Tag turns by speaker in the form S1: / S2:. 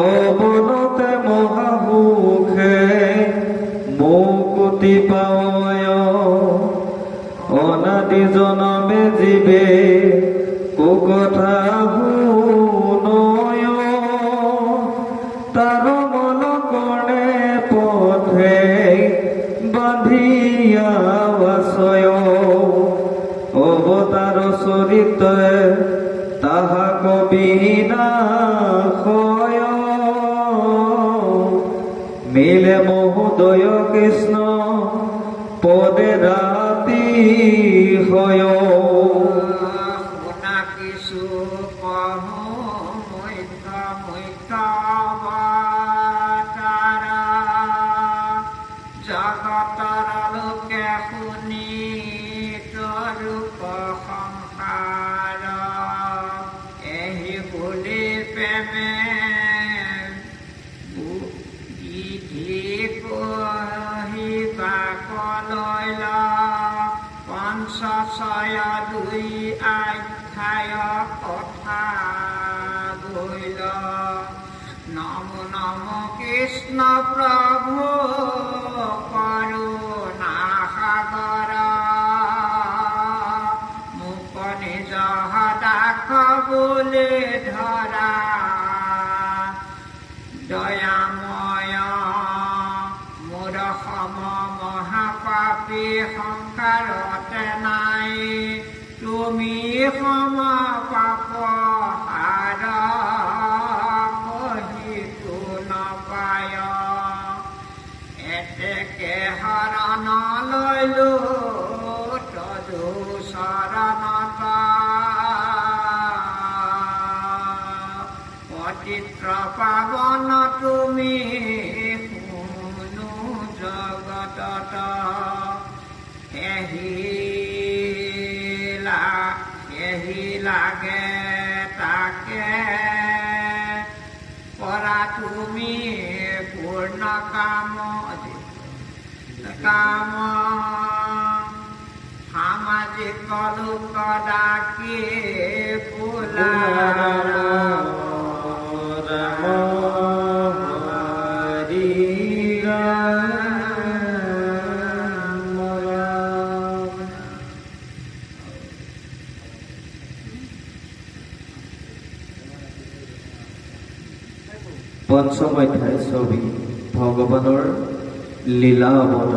S1: অবনতে মহামুখে মুকুতি পায় অনাদি জনমে জীবে কুকথা শুনয় তার মন কণে পথে বান্ধিয়া বাসয় অবতার চরিত্রে তাহা কবি নাশয় মিলে মহোদয় কৃষ্ণ পদে রাতি হয়
S2: কিছু জগতৰ লোকে শুনি ৰূপ সংসাৰ এহি বুলি প্ৰেমে বিধি কহিবা কলৈল পঞ্চশয় 2 অধ্যায় কথা গৈল নম নম কৃষ্ণ প্ৰভু করুণা সাগর মুখ নিজ দাখ বলে ধরা দয়াময় মোর সম মহাপাপী সংসারতে নাই তুমি সম পাপ হার কহিতো নপায় এতেকে হৰণ লৈলো তদু শৰণত পবিত্ৰ পাৱন তুমি শুনো জগতত এহি লাগে তাকে কৰা তুমি পূৰ্ণ কাম সামাজিক লোক ডাকি ফুলা
S1: পঞ্চম অধ্যায় ছবি ভগৱানৰ লীলা অৱতাৰ।